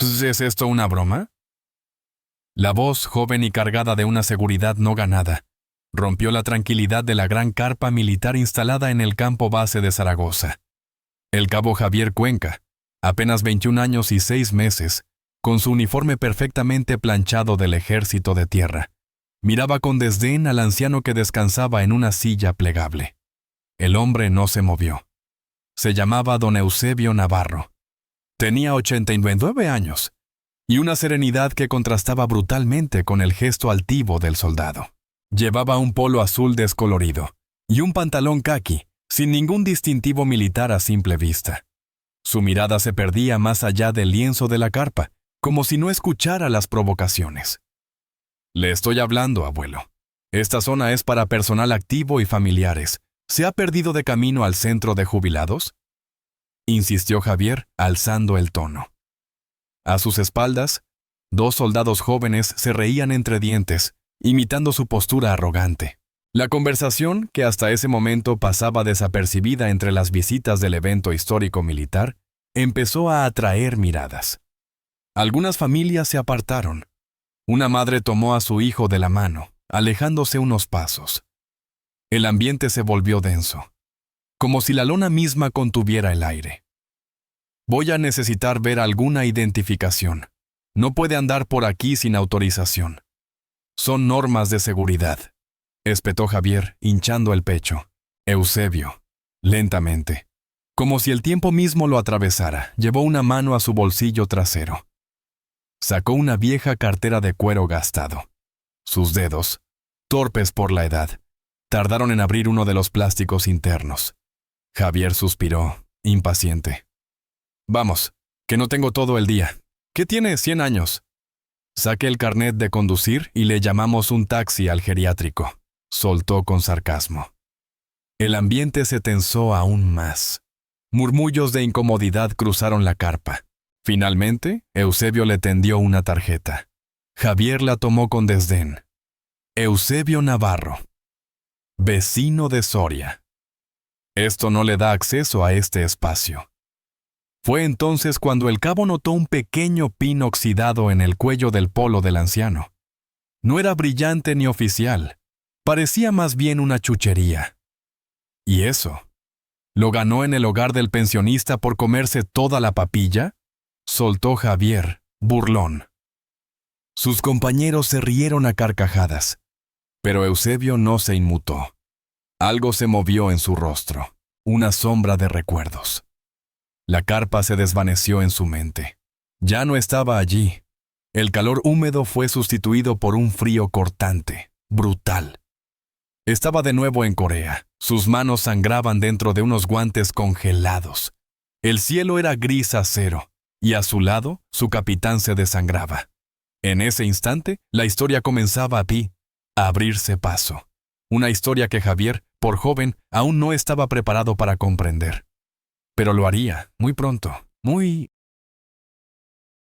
¿Es esto una broma? La voz, joven y cargada de una seguridad no ganada, rompió la tranquilidad de la gran carpa militar instalada en el campo base de Zaragoza. El cabo Javier Cuenca, apenas 21 años y 6 meses, con su uniforme perfectamente planchado del ejército de tierra, miraba con desdén al anciano que descansaba en una silla plegable. El hombre no se movió. Se llamaba don Eusebio Navarro. Tenía 89 años, y una serenidad que contrastaba brutalmente con el gesto altivo del soldado. Llevaba un polo azul descolorido y un pantalón caqui, sin ningún distintivo militar a simple vista. Su mirada se perdía más allá del lienzo de la carpa, como si no escuchara las provocaciones. «Le estoy hablando, abuelo. Esta zona es para personal activo y familiares. ¿Se ha perdido de camino al centro de jubilados?», insistió Javier, alzando el tono. A sus espaldas, 2 soldados jóvenes se reían entre dientes, imitando su postura arrogante. La conversación, que hasta ese momento pasaba desapercibida entre las visitas del evento histórico militar, empezó a atraer miradas. Algunas familias se apartaron. Una madre tomó a su hijo de la mano, alejándose unos pasos. El ambiente se volvió denso, como si la lona misma contuviera el aire. «Voy a necesitar ver alguna identificación. No puede andar por aquí sin autorización. Son normas de seguridad», espetó Javier, hinchando el pecho. Eusebio, lentamente, como si el tiempo mismo lo atravesara, llevó una mano a su bolsillo trasero. Sacó una vieja cartera de cuero gastado. Sus dedos, torpes por la edad, tardaron en abrir uno de los plásticos internos. Javier suspiró, impaciente. «Vamos, que no tengo todo el día. ¿Qué tiene 100 años?» «Saque el carnet de conducir y le llamamos un taxi al geriátrico», soltó con sarcasmo. El ambiente se tensó aún más. Murmullos de incomodidad cruzaron la carpa. Finalmente, Eusebio le tendió una tarjeta. Javier la tomó con desdén. Eusebio Navarro, vecino de Soria. Esto no le da acceso a este espacio. Fue entonces cuando el cabo notó un pequeño pin oxidado en el cuello del polo del anciano. No era brillante ni oficial, parecía más bien una chuchería. ¿Y eso? ¿Lo ganó en el hogar del pensionista por comerse toda la papilla?, soltó Javier, burlón. Sus compañeros se rieron a carcajadas, pero Eusebio no se inmutó. Algo se movió en su rostro, una sombra de recuerdos. La carpa se desvaneció en su mente. Ya no estaba allí. El calor húmedo fue sustituido por un frío cortante, brutal. Estaba de nuevo en Corea. Sus manos sangraban dentro de unos guantes congelados. El cielo era gris acero, y a su lado, su capitán se desangraba. En ese instante, la historia comenzaba a abrirse paso. Una historia que Javier, por joven, aún no estaba preparado para comprender. Pero lo haría, muy pronto,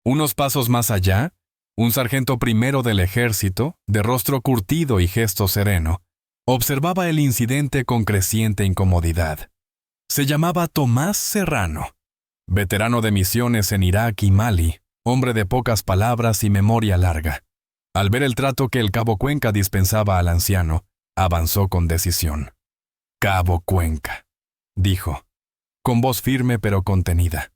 Unos pasos más allá, un sargento primero del ejército, de rostro curtido y gesto sereno, observaba el incidente con creciente incomodidad. Se llamaba Tomás Serrano, veterano de misiones en Irak y Mali, hombre de pocas palabras y memoria larga. Al ver el trato que el cabo Cuenca dispensaba al anciano, avanzó con decisión. «Cabo Cuenca», dijo, con voz firme pero contenida.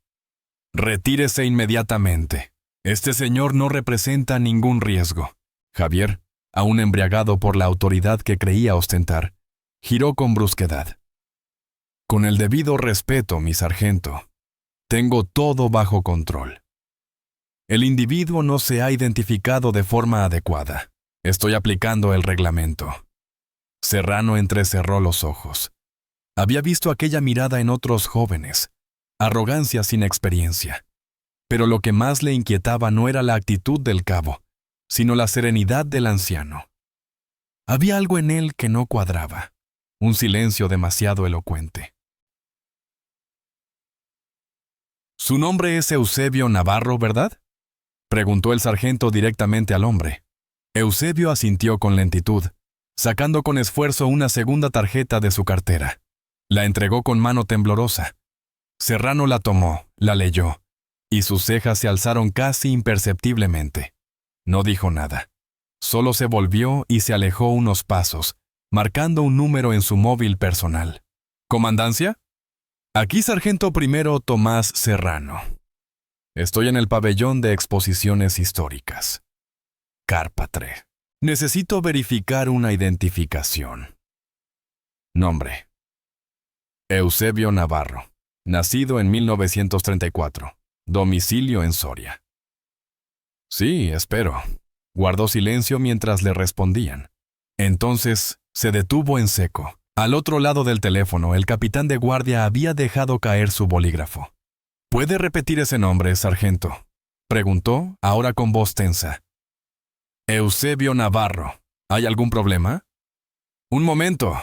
«Retírese inmediatamente. Este señor no representa ningún riesgo». Javier, aún embriagado por la autoridad que creía ostentar, giró con brusquedad. «Con el debido respeto, mi sargento. Tengo todo bajo control. El individuo no se ha identificado de forma adecuada. Estoy aplicando el reglamento». Serrano entrecerró los ojos. Había visto aquella mirada en otros jóvenes, arrogancia sin experiencia. Pero lo que más le inquietaba no era la actitud del cabo, sino la serenidad del anciano. Había algo en él que no cuadraba, un silencio demasiado elocuente. «Su nombre es Eusebio Navarro, ¿verdad?», preguntó el sargento directamente al hombre. Eusebio asintió con lentitud, sacando con esfuerzo una segunda tarjeta de su cartera. La entregó con mano temblorosa. Serrano la tomó, la leyó, y sus cejas se alzaron casi imperceptiblemente. No dijo nada. Solo se volvió y se alejó unos pasos, marcando un número en su móvil personal. ¿Comandancia? Aquí Sargento Primero Tomás Serrano. Estoy en el pabellón de exposiciones históricas. Cárpatre. Necesito verificar una identificación. Nombre. Eusebio Navarro. Nacido en 1934. Domicilio en Soria. Sí, espero. Guardó silencio mientras le respondían. Entonces se detuvo en seco. Al otro lado del teléfono, el capitán de guardia había dejado caer su bolígrafo. ¿Puede repetir ese nombre, sargento?, preguntó, ahora con voz tensa. Eusebio Navarro. ¿Hay algún problema? Un momento.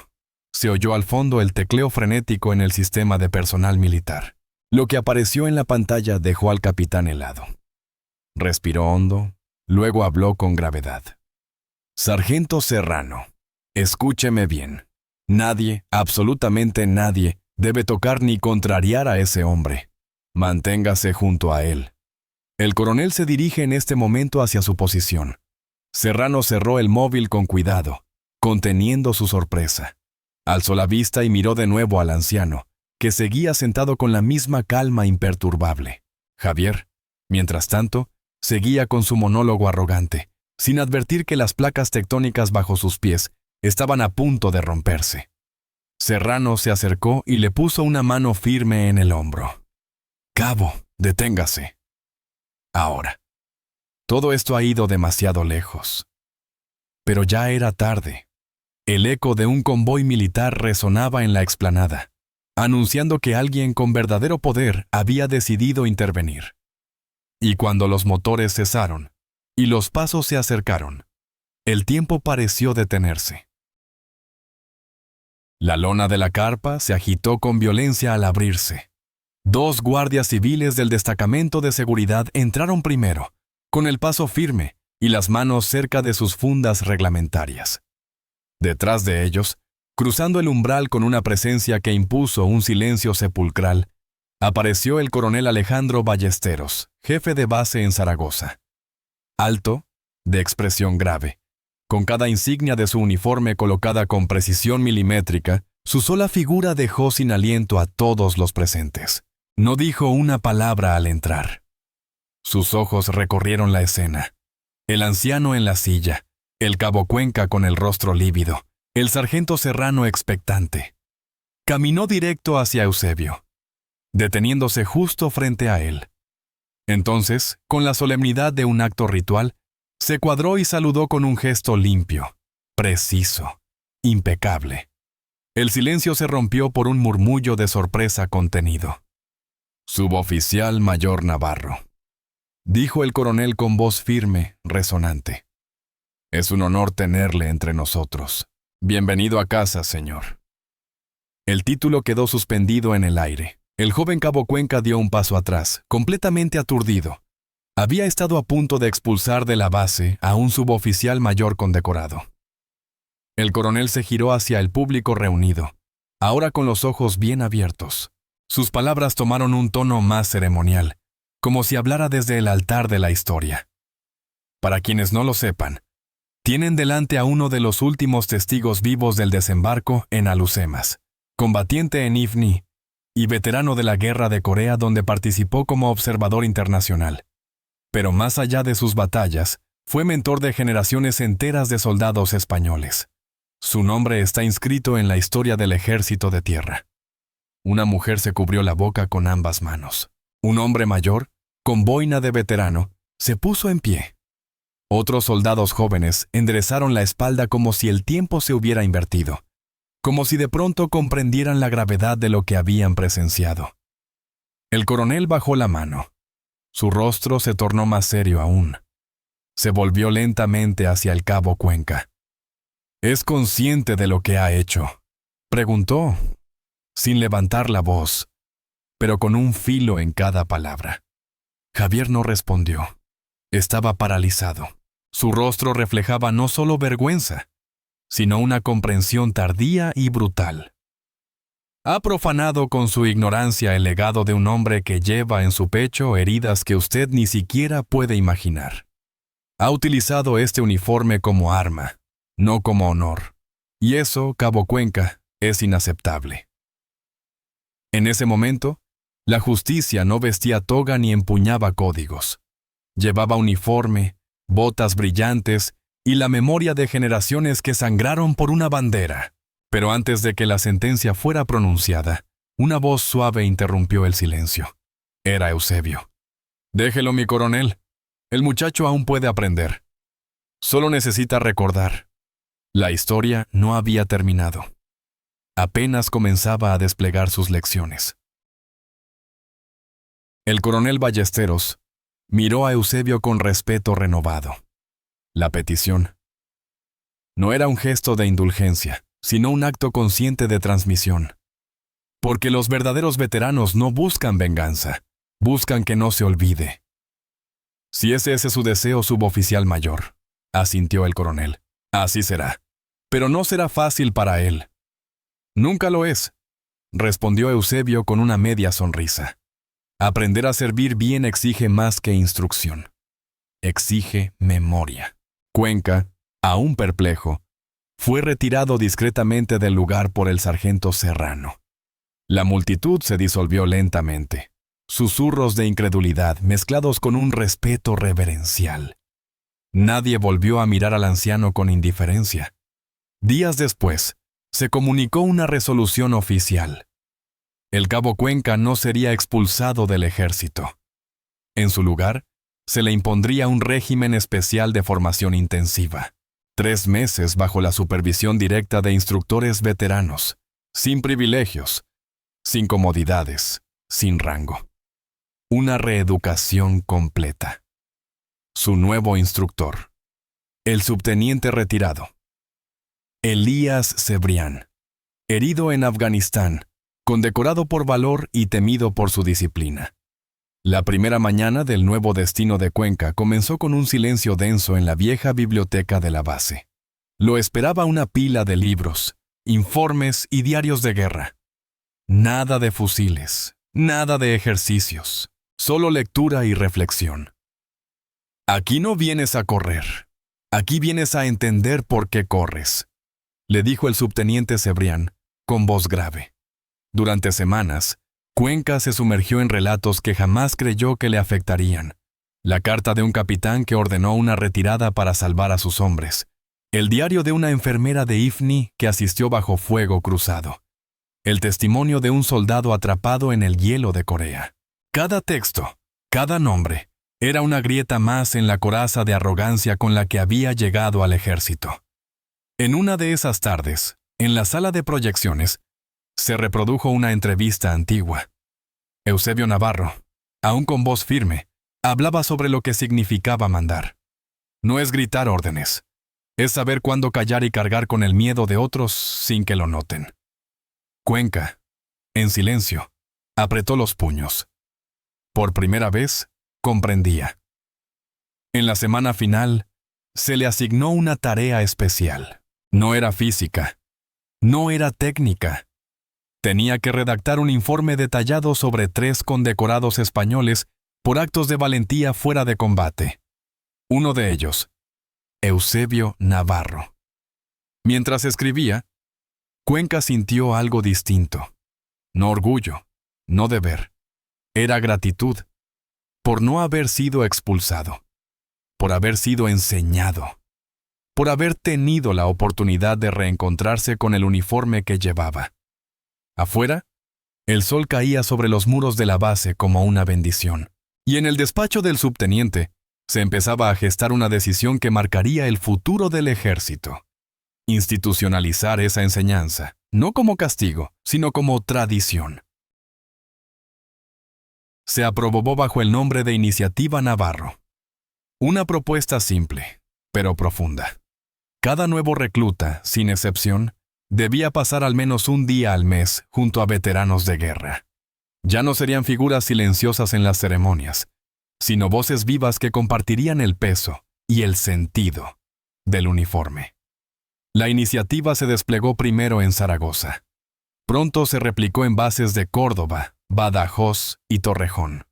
Se oyó al fondo el tecleo frenético en el sistema de personal militar. Lo que apareció en la pantalla dejó al capitán helado. Respiró hondo, luego habló con gravedad. Sargento Serrano, escúcheme bien. Nadie, absolutamente nadie, debe tocar ni contrariar a ese hombre. Manténgase junto a él. El coronel se dirige en este momento hacia su posición. Serrano cerró el móvil con cuidado, conteniendo su sorpresa. Alzó la vista y miró de nuevo al anciano, que seguía sentado con la misma calma imperturbable. Javier, mientras tanto, seguía con su monólogo arrogante, sin advertir que las placas tectónicas bajo sus pies estaban a punto de romperse. Serrano se acercó y le puso una mano firme en el hombro. Cabo, deténgase. Ahora. Todo esto ha ido demasiado lejos. Pero ya era tarde. El eco de un convoy militar resonaba en la explanada, anunciando que alguien con verdadero poder había decidido intervenir. Y cuando los motores cesaron y los pasos se acercaron, el tiempo pareció detenerse. La lona de la carpa se agitó con violencia al abrirse. 2 guardias civiles del destacamento de seguridad entraron primero, con el paso firme y las manos cerca de sus fundas reglamentarias. Detrás de ellos, cruzando el umbral con una presencia que impuso un silencio sepulcral, apareció el coronel Alejandro Ballesteros, jefe de base en Zaragoza. Alto, de expresión grave, con cada insignia de su uniforme colocada con precisión milimétrica, su sola figura dejó sin aliento a todos los presentes. No dijo una palabra al entrar. Sus ojos recorrieron la escena. El anciano en la silla, el cabo Cuenca con el rostro lívido, el sargento Serrano expectante. Caminó directo hacia Eusebio, deteniéndose justo frente a él. Entonces, con la solemnidad de un acto ritual, se cuadró y saludó con un gesto limpio, preciso, impecable. El silencio se rompió por un murmullo de sorpresa contenido. Suboficial Mayor Navarro, dijo el coronel con voz firme, resonante. Es un honor tenerle entre nosotros. Bienvenido a casa, señor. El título quedó suspendido en el aire. El joven cabo Cuenca dio un paso atrás, completamente aturdido. Había estado a punto de expulsar de la base a un suboficial mayor condecorado. El coronel se giró hacia el público reunido, ahora con los ojos bien abiertos. Sus palabras tomaron un tono más ceremonial, como si hablara desde el altar de la historia. Para quienes no lo sepan, tienen delante a uno de los últimos testigos vivos del desembarco en Alhucemas, combatiente en Ifni y veterano de la Guerra de Corea donde participó como observador internacional. Pero más allá de sus batallas, fue mentor de generaciones enteras de soldados españoles. Su nombre está inscrito en la historia del Ejército de Tierra. Una mujer se cubrió la boca con ambas manos. Un hombre mayor, con boina de veterano, se puso en pie. Otros soldados jóvenes enderezaron la espalda como si el tiempo se hubiera invertido, como si de pronto comprendieran la gravedad de lo que habían presenciado. El coronel bajó la mano. Su rostro se tornó más serio aún. Se volvió lentamente hacia el cabo Cuenca. ¿Es consciente de lo que ha hecho?, preguntó, sin levantar la voz, pero con un filo en cada palabra. Javier no respondió. Estaba paralizado. Su rostro reflejaba no solo vergüenza, sino una comprensión tardía y brutal. Ha profanado con su ignorancia el legado de un hombre que lleva en su pecho heridas que usted ni siquiera puede imaginar. Ha utilizado este uniforme como arma, no como honor. Y eso, Cabo Cuenca, es inaceptable. En ese momento, la justicia no vestía toga ni empuñaba códigos. Llevaba uniforme, botas brillantes y la memoria de generaciones que sangraron por una bandera. Pero antes de que la sentencia fuera pronunciada, una voz suave interrumpió el silencio. Era Eusebio. «Déjelo, mi coronel. El muchacho aún puede aprender. Solo necesita recordar». La historia no había terminado. Apenas comenzaba a desplegar sus lecciones. El coronel Ballesteros miró a Eusebio con respeto renovado. La petición no era un gesto de indulgencia, sino un acto consciente de transmisión. Porque los verdaderos veteranos no buscan venganza, buscan que no se olvide. Si ese es su deseo, suboficial mayor, asintió el coronel. Así será. Pero no será fácil para él. Nunca lo es, respondió Eusebio con una media sonrisa. Aprender a servir bien exige más que instrucción. Exige memoria. Cuenca, aún perplejo, fue retirado discretamente del lugar por el sargento Serrano. La multitud se disolvió lentamente. Susurros de incredulidad mezclados con un respeto reverencial. Nadie volvió a mirar al anciano con indiferencia. Días después, se comunicó una resolución oficial. El cabo Cuenca no sería expulsado del ejército. En su lugar, se le impondría un régimen especial de formación intensiva. 3 meses bajo la supervisión directa de instructores veteranos, sin privilegios, sin comodidades, sin rango. Una reeducación completa. Su nuevo instructor, el subteniente retirado, Elías Cebrián, herido en Afganistán, condecorado por valor y temido por su disciplina. La primera mañana del nuevo destino de Cuenca comenzó con un silencio denso en la vieja biblioteca de la base. Lo esperaba una pila de libros, informes y diarios de guerra. Nada de fusiles, nada de ejercicios, solo lectura y reflexión. Aquí no vienes a correr, aquí vienes a entender por qué corres, le dijo el subteniente Cebrián, con voz grave. Durante semanas, Cuenca se sumergió en relatos que jamás creyó que le afectarían. La carta de un capitán que ordenó una retirada para salvar a sus hombres. El diario de una enfermera de IFNI que asistió bajo fuego cruzado. El testimonio de un soldado atrapado en el hielo de Corea. Cada texto, cada nombre, era una grieta más en la coraza de arrogancia con la que había llegado al ejército. En una de esas tardes, en la sala de proyecciones, se reprodujo una entrevista antigua. Eusebio Navarro, aún con voz firme, hablaba sobre lo que significaba mandar. No es gritar órdenes, es saber cuándo callar y cargar con el miedo de otros sin que lo noten. Cuenca, en silencio, apretó los puños. Por primera vez, comprendía. En la semana final, se le asignó una tarea especial. No era física, no era técnica. Tenía que redactar un informe detallado sobre 3 condecorados españoles por actos de valentía fuera de combate. Uno de ellos, Eusebio Navarro. Mientras escribía, Cuenca sintió algo distinto. No orgullo, no deber. Era gratitud, por no haber sido expulsado, por haber sido enseñado, por haber tenido la oportunidad de reencontrarse con el uniforme que llevaba. Afuera, el sol caía sobre los muros de la base como una bendición, y en el despacho del subteniente se empezaba a gestar una decisión que marcaría el futuro del ejército. Institucionalizar esa enseñanza, no como castigo, sino como tradición. Se aprobó bajo el nombre de Iniciativa Navarro. Una propuesta simple, pero profunda. Cada nuevo recluta, sin excepción, debía pasar al menos un día al mes junto a veteranos de guerra. Ya no serían figuras silenciosas en las ceremonias, sino voces vivas que compartirían el peso y el sentido del uniforme. La iniciativa se desplegó primero en Zaragoza. Pronto se replicó en bases de Córdoba, Badajoz y Torrejón.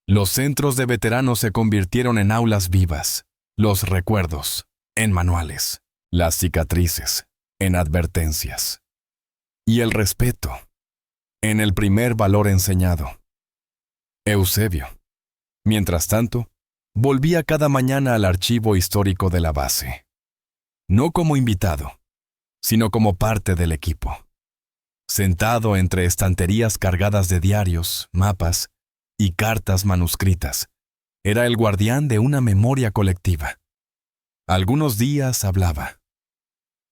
Los centros de veteranos se convirtieron en aulas vivas, los recuerdos en manuales, las cicatrices en advertencias y el respeto en el primer valor enseñado. Eusebio, mientras tanto, volvía cada mañana al archivo histórico de la base, no como invitado, sino como parte del equipo. Sentado entre estanterías cargadas de diarios, mapas y cartas manuscritas, era el guardián de una memoria colectiva. Algunos días hablaba,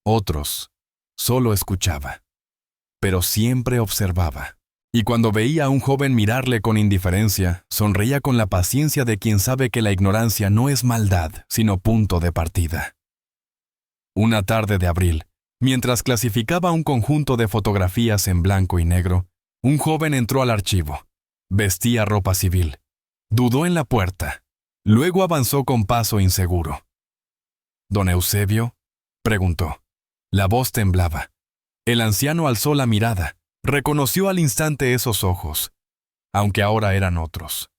otros solo escuchaba, pero siempre observaba. Y cuando veía a un joven mirarle con indiferencia, sonreía con la paciencia de quien sabe que la ignorancia no es maldad, sino punto de partida. Una tarde de abril, mientras clasificaba un conjunto de fotografías en blanco y negro, un joven entró al archivo. Vestía ropa civil. Dudó en la puerta. Luego avanzó con paso inseguro. «¿Don Eusebio?», preguntó. La voz temblaba. El anciano alzó la mirada. Reconoció al instante esos ojos, aunque ahora eran otros.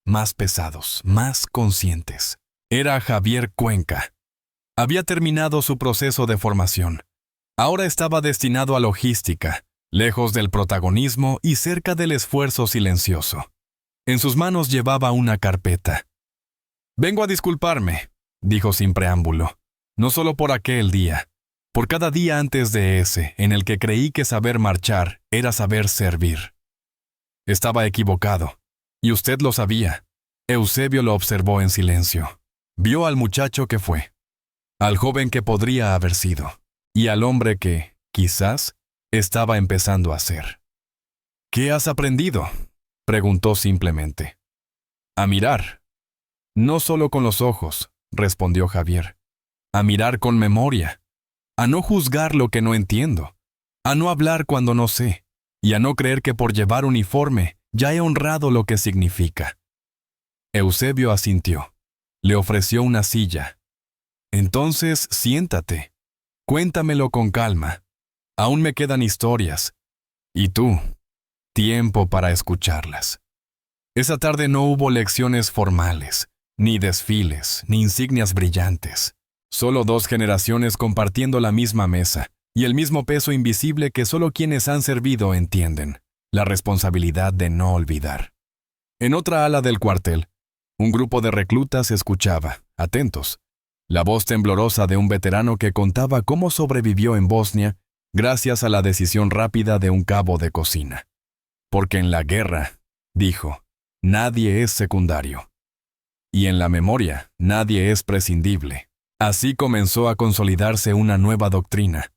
Más pesados, más conscientes. Era Javier Cuenca. Había terminado su proceso de formación. Ahora estaba destinado a logística, lejos del protagonismo y cerca del esfuerzo silencioso. En sus manos llevaba una carpeta. «Vengo a disculparme», dijo sin preámbulo, «no solo por aquel día, por cada día antes de ese, en el que creí que saber marchar era saber servir. Estaba equivocado, y usted lo sabía». Eusebio lo observó en silencio. Vio al muchacho que fue, al joven que podría haber sido, y al hombre que, quizás, estaba empezando a ser. «¿Qué has aprendido?», preguntó simplemente. «A mirar». «No solo con los ojos», respondió Javier. «A mirar con memoria. A no juzgar lo que no entiendo. A no hablar cuando no sé. Y a no creer que por llevar uniforme ya he honrado lo que significa». Eusebio asintió. Le ofreció una silla. «Entonces, siéntate. Cuéntamelo con calma. Aún me quedan historias. Y tú, tiempo para escucharlas». Esa tarde no hubo lecciones formales, ni desfiles, ni insignias brillantes. Solo dos generaciones compartiendo la misma mesa, y el mismo peso invisible que solo quienes han servido entienden, la responsabilidad de no olvidar. En otra ala del cuartel, un grupo de reclutas escuchaba, atentos, la voz temblorosa de un veterano que contaba cómo sobrevivió en Bosnia gracias a la decisión rápida de un cabo de cocina. «Porque en la guerra», dijo, «nadie es secundario. Y en la memoria, nadie es prescindible». Así comenzó a consolidarse una nueva doctrina.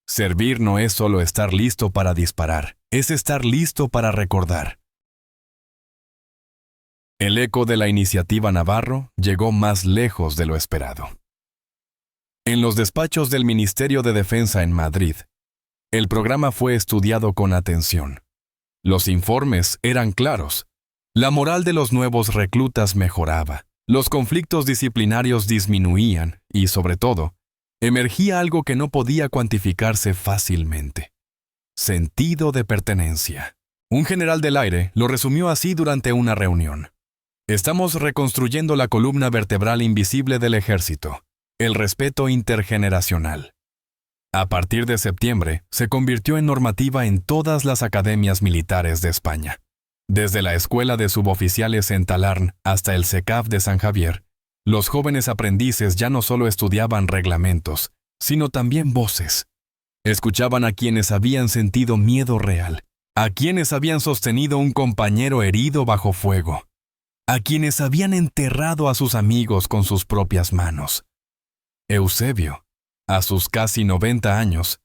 Servir no es solo estar listo para disparar, es estar listo para recordar. El eco de la iniciativa Navarro llegó más lejos de lo esperado. En los despachos del Ministerio de Defensa en Madrid, el programa fue estudiado con atención. Los informes eran claros. La moral de los nuevos reclutas mejoraba. Los conflictos disciplinarios disminuían y, sobre todo, emergía algo que no podía cuantificarse fácilmente: sentido de pertenencia. Un general del aire lo resumió así durante una reunión: «Estamos reconstruyendo la columna vertebral invisible del ejército, el respeto intergeneracional». A partir de septiembre, se convirtió en normativa en todas las academias militares de España. Desde la Escuela de Suboficiales en Talarn hasta el SECAF de San Javier, los jóvenes aprendices ya no solo estudiaban reglamentos, sino también voces. Escuchaban a quienes habían sentido miedo real, a quienes habían sostenido un compañero herido bajo fuego, a quienes habían enterrado a sus amigos con sus propias manos. Eusebio, a sus casi 90 años,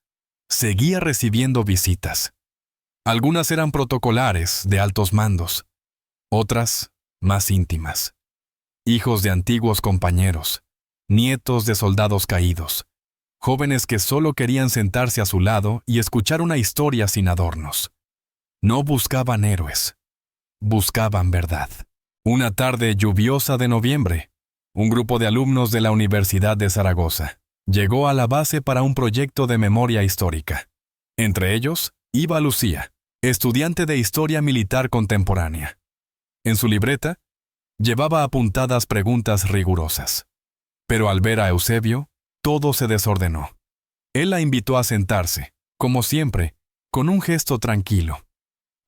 seguía recibiendo visitas. Algunas eran protocolares, de altos mandos, otras más íntimas. Hijos de antiguos compañeros, nietos de soldados caídos, jóvenes que solo querían sentarse a su lado y escuchar una historia sin adornos. No buscaban héroes, buscaban verdad. Una tarde lluviosa de noviembre, un grupo de alumnos de la Universidad de Zaragoza llegó a la base para un proyecto de memoria histórica. Entre ellos, Iba Lucía, estudiante de Historia Militar Contemporánea. En su libreta, llevaba apuntadas preguntas rigurosas. Pero al ver a Eusebio, todo se desordenó. Él la invitó a sentarse, como siempre, con un gesto tranquilo.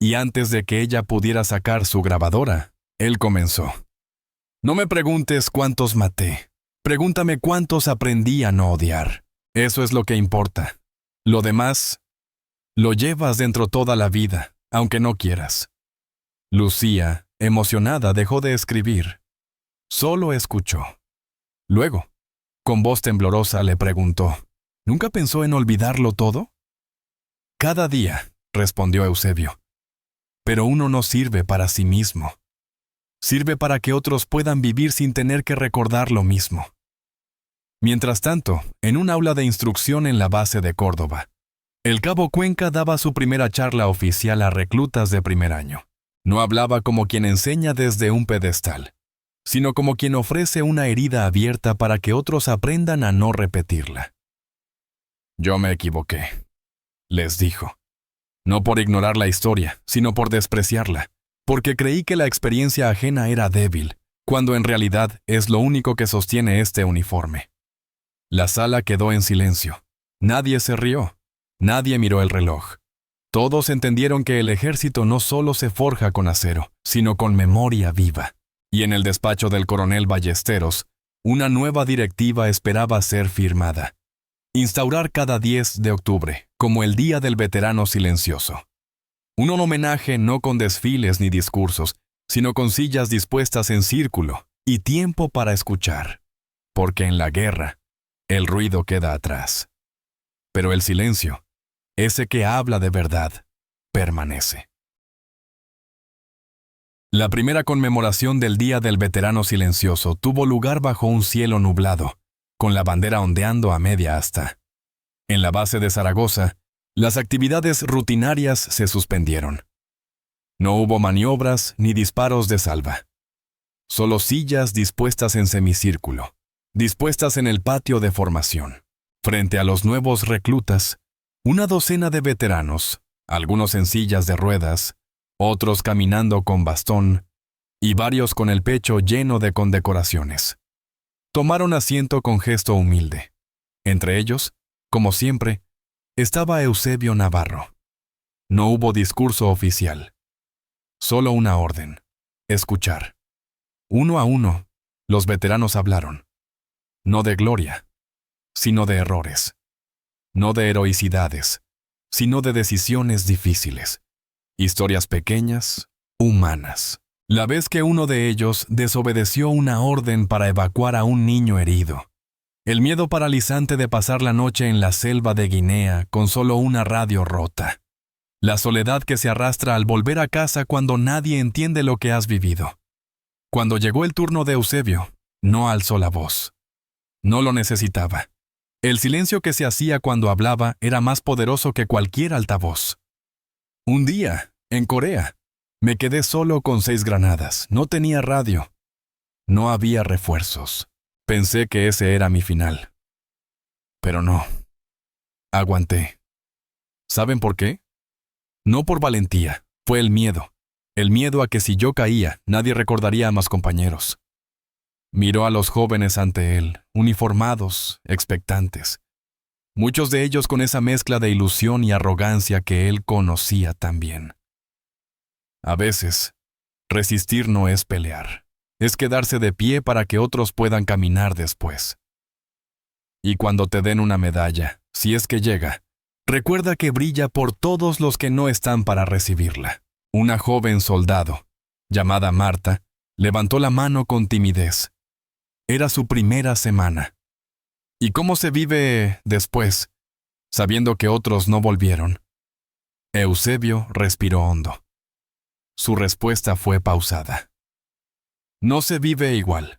Y antes de que ella pudiera sacar su grabadora, él comenzó. No me preguntes cuántos maté. Pregúntame cuántos aprendí a no odiar. Eso es lo que importa. Lo demás, lo llevas dentro toda la vida, aunque no quieras. Lucía, emocionada, dejó de escribir. Solo escuchó. Luego, con voz temblorosa, le preguntó, ¿nunca pensó en olvidarlo todo? Cada día, respondió Eusebio. Pero uno no sirve para sí mismo. Sirve para que otros puedan vivir sin tener que recordar lo mismo. Mientras tanto, en un aula de instrucción en la base de Córdoba, el cabo Cuenca daba su primera charla oficial a reclutas de primer año. No hablaba como quien enseña desde un pedestal, sino como quien ofrece una herida abierta para que otros aprendan a no repetirla. Yo me equivoqué, les dijo. No por ignorar la historia, sino por despreciarla, porque creí que la experiencia ajena era débil, cuando en realidad es lo único que sostiene este uniforme. La sala quedó en silencio. Nadie se rió. Nadie miró el reloj. Todos entendieron que el ejército no solo se forja con acero, sino con memoria viva. Y en el despacho del coronel Ballesteros, una nueva directiva esperaba ser firmada. Instaurar cada 10 de octubre, como el Día del Veterano Silencioso. Un homenaje no con desfiles ni discursos, sino con sillas dispuestas en círculo y tiempo para escuchar. Porque en la guerra, el ruido queda atrás. Pero el silencio, ese que habla de verdad, permanece. La primera conmemoración del Día del Veterano Silencioso tuvo lugar bajo un cielo nublado, con la bandera ondeando a media asta. En la base de Zaragoza, las actividades rutinarias se suspendieron. No hubo maniobras ni disparos de salva. Solo sillas dispuestas en semicírculo, dispuestas en el patio de formación. Frente a los nuevos reclutas, una docena de veteranos, algunos en sillas de ruedas, otros caminando con bastón, y varios con el pecho lleno de condecoraciones. Tomaron asiento con gesto humilde. Entre ellos, como siempre, estaba Eusebio Navarro. No hubo discurso oficial. Solo una orden: escuchar. Uno a uno, los veteranos hablaron. No de gloria, sino de errores. No de heroicidades, sino de decisiones difíciles. Historias pequeñas, humanas. La vez que uno de ellos desobedeció una orden para evacuar a un niño herido. El miedo paralizante de pasar la noche en la selva de Guinea con solo una radio rota. La soledad que se arrastra al volver a casa cuando nadie entiende lo que has vivido. Cuando llegó el turno de Eusebio, no alzó la voz. No lo necesitaba. El silencio que se hacía cuando hablaba era más poderoso que cualquier altavoz. Un día, en Corea, me quedé solo con 6 granadas. No tenía radio. No había refuerzos. Pensé que ese era mi final. Pero no. Aguanté. ¿Saben por qué? No por valentía. Fue el miedo. El miedo a que si yo caía, nadie recordaría a más compañeros. Miró a los jóvenes ante él, uniformados, expectantes. Muchos de ellos con esa mezcla de ilusión y arrogancia que él conocía tan bien. A veces, resistir no es pelear. Es quedarse de pie para que otros puedan caminar después. Y cuando te den una medalla, si es que llega, recuerda que brilla por todos los que no están para recibirla. Una joven soldado, llamada Marta, levantó la mano con timidez. Era su primera semana. ¿Y cómo se vive después, sabiendo que otros no volvieron? Eusebio respiró hondo. Su respuesta fue pausada. No se vive igual,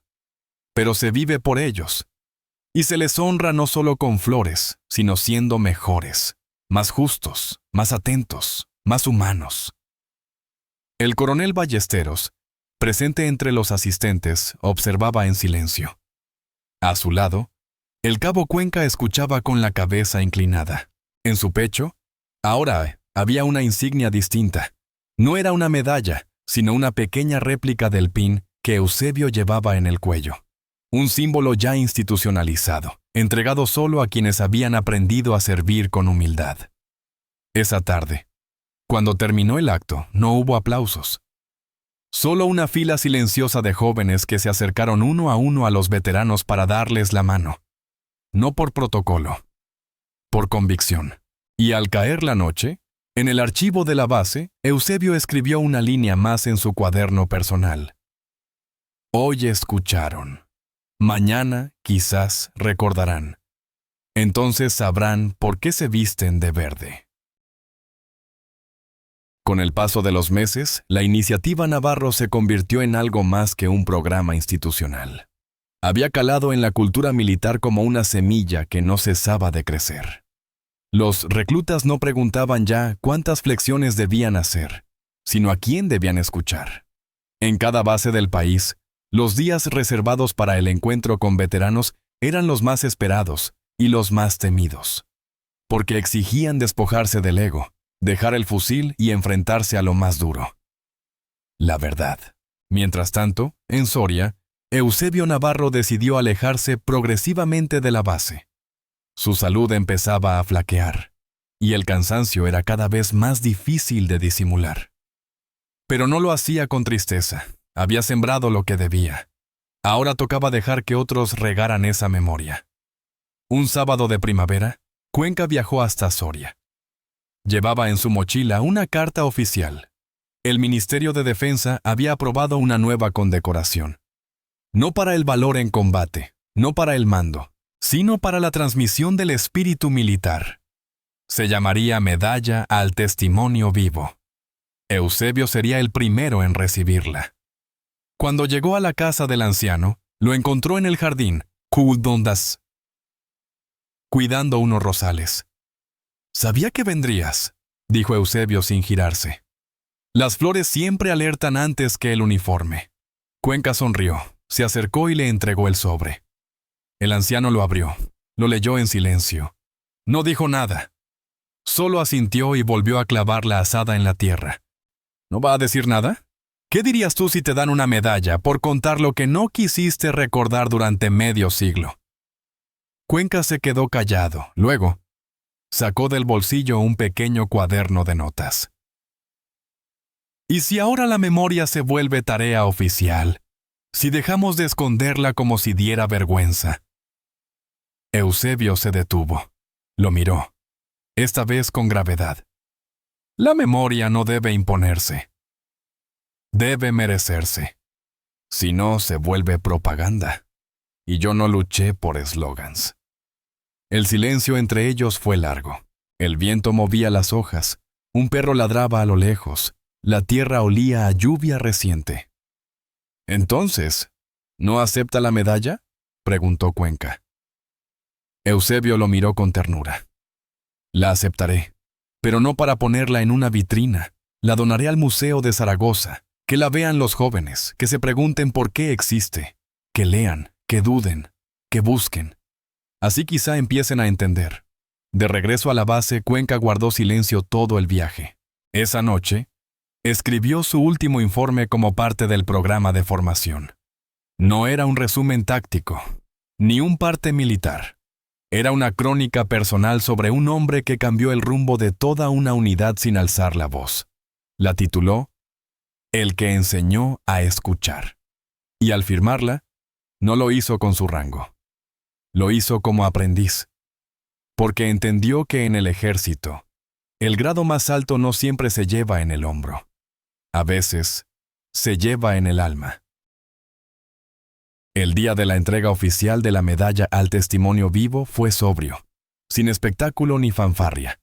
pero se vive por ellos. Y se les honra no solo con flores, sino siendo mejores, más justos, más atentos, más humanos. El coronel Ballesteros, presente entre los asistentes, observaba en silencio. A su lado, el cabo Cuenca escuchaba con la cabeza inclinada. En su pecho, ahora había una insignia distinta. No era una medalla, sino una pequeña réplica del pin que Eusebio llevaba en el cuello. Un símbolo ya institucionalizado, entregado solo a quienes habían aprendido a servir con humildad. Esa tarde, cuando terminó el acto, no hubo aplausos. Solo una fila silenciosa de jóvenes que se acercaron uno a los veteranos para darles la mano. No por protocolo, por convicción. Y al caer la noche, en el archivo de la base, Eusebio escribió una línea más en su cuaderno personal. Hoy escucharon. Mañana, quizás, recordarán. Entonces sabrán por qué se visten de verde. Con el paso de los meses, la iniciativa Navarro se convirtió en algo más que un programa institucional. Había calado en la cultura militar como una semilla que no cesaba de crecer. Los reclutas no preguntaban ya cuántas flexiones debían hacer, sino a quién debían escuchar. En cada base del país, los días reservados para el encuentro con veteranos eran los más esperados y los más temidos, porque exigían despojarse del ego, dejar el fusil y enfrentarse a lo más duro. La verdad. Mientras tanto, en Soria, Eusebio Navarro decidió alejarse progresivamente de la base. Su salud empezaba a flaquear, y el cansancio era cada vez más difícil de disimular. Pero no lo hacía con tristeza. Había sembrado lo que debía. Ahora tocaba dejar que otros regaran esa memoria. Un sábado de primavera, Cuenca viajó hasta Soria. Llevaba en su mochila una carta oficial. El Ministerio de Defensa había aprobado una nueva condecoración. No para el valor en combate, no para el mando, sino para la transmisión del espíritu militar. Se llamaría Medalla al Testimonio Vivo. Eusebio sería el primero en recibirla. Cuando llegó a la casa del anciano, lo encontró en el jardín, cuidando unos rosales. «Sabía que vendrías», dijo Eusebio sin girarse. «Las flores siempre alertan antes que el uniforme». Cuenca sonrió, se acercó y le entregó el sobre. El anciano lo abrió, lo leyó en silencio. No dijo nada. Solo asintió y volvió a clavar la azada en la tierra. ¿No va a decir nada? ¿Qué dirías tú si te dan una medalla por contar lo que no quisiste recordar durante medio siglo? Cuenca se quedó callado. Luego, sacó del bolsillo un pequeño cuaderno de notas. ¿Y si ahora la memoria se vuelve tarea oficial? Si dejamos de esconderla como si diera vergüenza. Eusebio se detuvo. Lo miró, esta vez con gravedad. La memoria no debe imponerse. Debe merecerse. Si no, se vuelve propaganda. Y yo no luché por eslogans. El silencio entre ellos fue largo. El viento movía las hojas. Un perro ladraba a lo lejos. La tierra olía a lluvia reciente. «Entonces, ¿no acepta la medalla?», preguntó Cuenca. Eusebio lo miró con ternura. «La aceptaré, pero no para ponerla en una vitrina. La donaré al Museo de Zaragoza. Que la vean los jóvenes, que se pregunten por qué existe. Que lean, que duden, que busquen. Así quizá empiecen a entender». De regreso a la base, Cuenca guardó silencio todo el viaje. Esa noche, escribió su último informe como parte del programa de formación. No era un resumen táctico, ni un parte militar. Era una crónica personal sobre un hombre que cambió el rumbo de toda una unidad sin alzar la voz. La tituló «El que enseñó a escuchar». Y al firmarla, no lo hizo con su rango. Lo hizo como aprendiz. Porque entendió que en el ejército, el grado más alto no siempre se lleva en el hombro. A veces, se lleva en el alma. El día de la entrega oficial de la medalla al testimonio vivo fue sobrio, sin espectáculo ni fanfarria.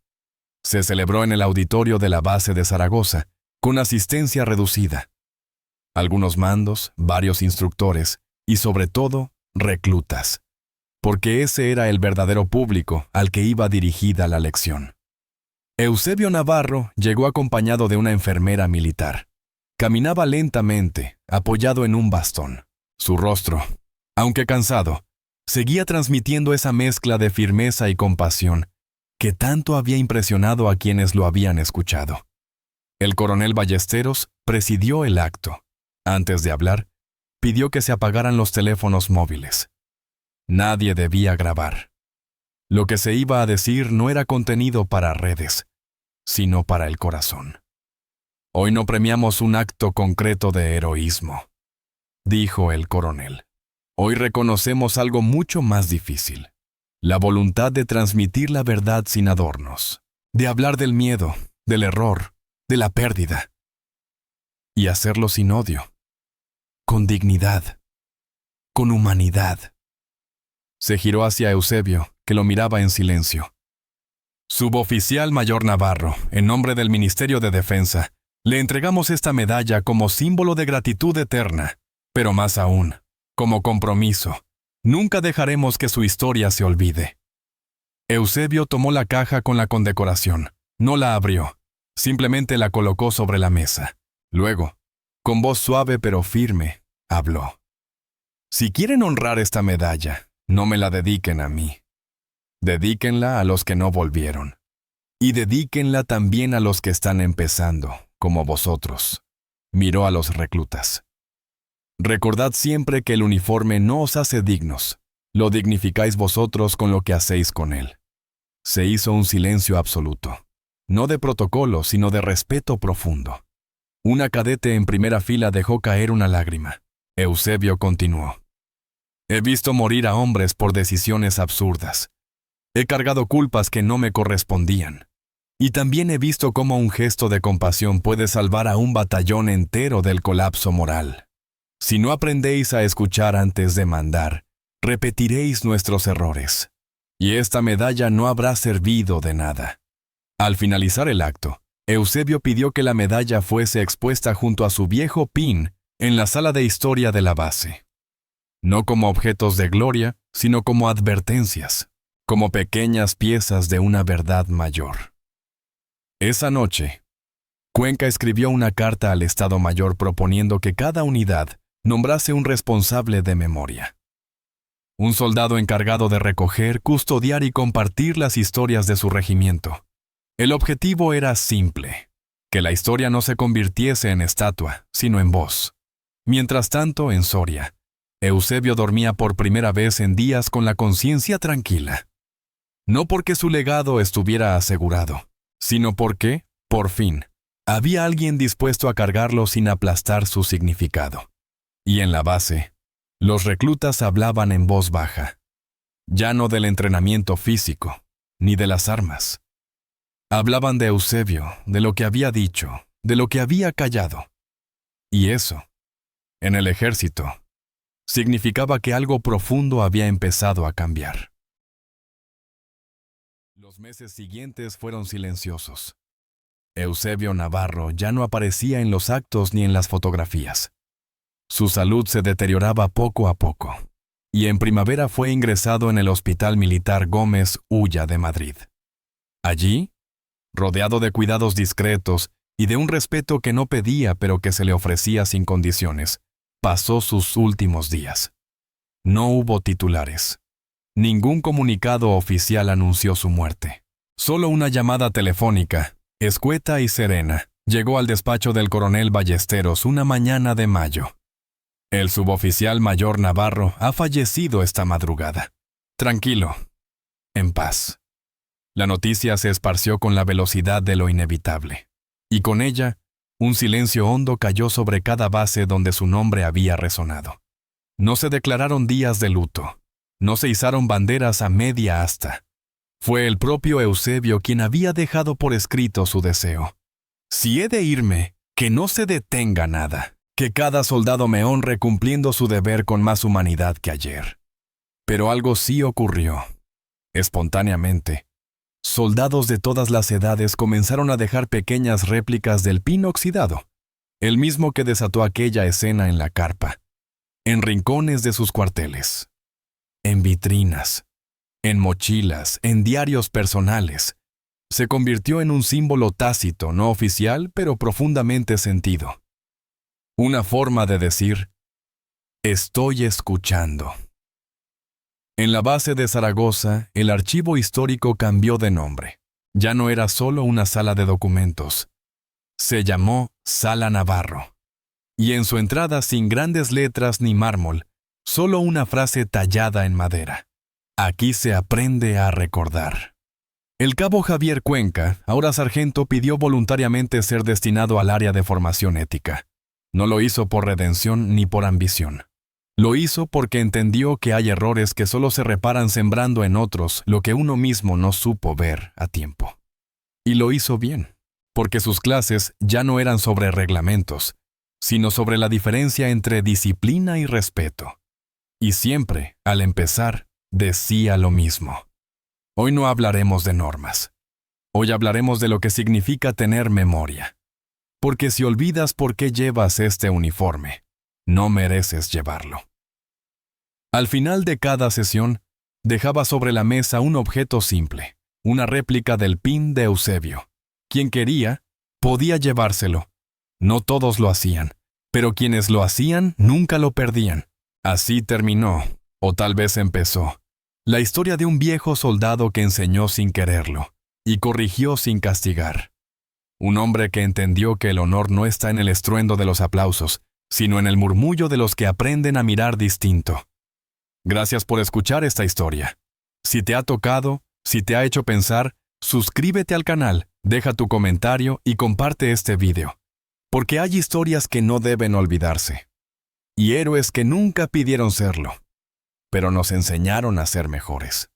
Se celebró en el auditorio de la base de Zaragoza, con asistencia reducida. Algunos mandos, varios instructores y, sobre todo, reclutas, porque ese era el verdadero público al que iba dirigida la lección. Eusebio Navarro llegó acompañado de una enfermera militar. Caminaba lentamente, apoyado en un bastón. Su rostro, aunque cansado, seguía transmitiendo esa mezcla de firmeza y compasión que tanto había impresionado a quienes lo habían escuchado. El coronel Ballesteros presidió el acto. Antes de hablar, pidió que se apagaran los teléfonos móviles. Nadie debía grabar. Lo que se iba a decir no era contenido para redes, sino para el corazón. Hoy no premiamos un acto concreto de heroísmo, dijo el coronel. Hoy reconocemos algo mucho más difícil, la voluntad de transmitir la verdad sin adornos, de hablar del miedo, del error, de la pérdida, y hacerlo sin odio, con dignidad, con humanidad. Se giró hacia Eusebio, que lo miraba en silencio. Suboficial Mayor Navarro, en nombre del Ministerio de Defensa, le entregamos esta medalla como símbolo de gratitud eterna, pero más aún, como compromiso. Nunca dejaremos que su historia se olvide. Eusebio tomó la caja con la condecoración. No la abrió. Simplemente la colocó sobre la mesa. Luego, con voz suave pero firme, habló. Si quieren honrar esta medalla, no me la dediquen a mí. Dedíquenla a los que no volvieron. Y dedíquenla también a los que están empezando, como vosotros. Miró a los reclutas. Recordad siempre que el uniforme no os hace dignos. Lo dignificáis vosotros con lo que hacéis con él. Se hizo un silencio absoluto. No de protocolo, sino de respeto profundo. Una cadete en primera fila dejó caer una lágrima. Eusebio continuó. He visto morir a hombres por decisiones absurdas. He cargado culpas que no me correspondían. Y también he visto cómo un gesto de compasión puede salvar a un batallón entero del colapso moral. Si no aprendéis a escuchar antes de mandar, repetiréis nuestros errores. Y esta medalla no habrá servido de nada. Al finalizar el acto, Eusebio pidió que la medalla fuese expuesta junto a su viejo pin en la sala de historia de la base. No como objetos de gloria, sino como advertencias, como pequeñas piezas de una verdad mayor. Esa noche, Cuenca escribió una carta al Estado Mayor proponiendo que cada unidad nombrase un responsable de memoria. Un soldado encargado de recoger, custodiar y compartir las historias de su regimiento. El objetivo era simple, que la historia no se convirtiese en estatua, sino en voz. Mientras tanto, en Soria, Eusebio dormía por primera vez en días con la conciencia tranquila. No porque su legado estuviera asegurado, sino porque, por fin, había alguien dispuesto a cargarlo sin aplastar su significado. Y en la base, los reclutas hablaban en voz baja, ya no del entrenamiento físico, ni de las armas. Hablaban de Eusebio, de lo que había dicho, de lo que había callado. Y eso, en el ejército, significaba que algo profundo había empezado a cambiar. Los meses siguientes fueron silenciosos. Eusebio Navarro ya no aparecía en los actos ni en las fotografías. Su salud se deterioraba poco a poco, y en primavera fue ingresado en el Hospital Militar Gómez Ulla de Madrid. Allí, rodeado de cuidados discretos y de un respeto que no pedía pero que se le ofrecía sin condiciones, pasó sus últimos días. No hubo titulares. Ningún comunicado oficial anunció su muerte. Solo una llamada telefónica, escueta y serena, llegó al despacho del coronel Ballesteros una mañana de mayo. El suboficial Mayor Navarro ha fallecido esta madrugada. Tranquilo, en paz. La noticia se esparció con la velocidad de lo inevitable. Y con ella, un silencio hondo cayó sobre cada base donde su nombre había resonado. No se declararon días de luto. No se izaron banderas a media asta. Fue el propio Eusebio quien había dejado por escrito su deseo. Si he de irme, que no se detenga nada. Que cada soldado me honre cumpliendo su deber con más humanidad que ayer. Pero algo sí ocurrió. Espontáneamente, soldados de todas las edades comenzaron a dejar pequeñas réplicas del pin oxidado, el mismo que desató aquella escena en la carpa, en rincones de sus cuarteles, en vitrinas, en mochilas, en diarios personales. Se convirtió en un símbolo tácito, no oficial, pero profundamente sentido. Una forma de decir, estoy escuchando. En la base de Zaragoza, el archivo histórico cambió de nombre. Ya no era solo una sala de documentos. Se llamó Sala Navarro. Y en su entrada, sin grandes letras ni mármol, solo una frase tallada en madera. Aquí se aprende a recordar. El cabo Javier Cuenca, ahora sargento, pidió voluntariamente ser destinado al área de formación ética. No lo hizo por redención ni por ambición. Lo hizo porque entendió que hay errores que solo se reparan sembrando en otros lo que uno mismo no supo ver a tiempo. Y lo hizo bien, porque sus clases ya no eran sobre reglamentos, sino sobre la diferencia entre disciplina y respeto. Y siempre, al empezar, decía lo mismo. Hoy no hablaremos de normas. Hoy hablaremos de lo que significa tener memoria. Porque si olvidas por qué llevas este uniforme, no mereces llevarlo. Al final de cada sesión, dejaba sobre la mesa un objeto simple, una réplica del pin de Eusebio. Quien quería, podía llevárselo. No todos lo hacían, pero quienes lo hacían nunca lo perdían. Así terminó, o tal vez empezó, la historia de un viejo soldado que enseñó sin quererlo y corrigió sin castigar. Un hombre que entendió que el honor no está en el estruendo de los aplausos, sino en el murmullo de los que aprenden a mirar distinto. Gracias por escuchar esta historia. Si te ha tocado, si te ha hecho pensar, suscríbete al canal, deja tu comentario y comparte este video. Porque hay historias que no deben olvidarse. Y héroes que nunca pidieron serlo, pero nos enseñaron a ser mejores.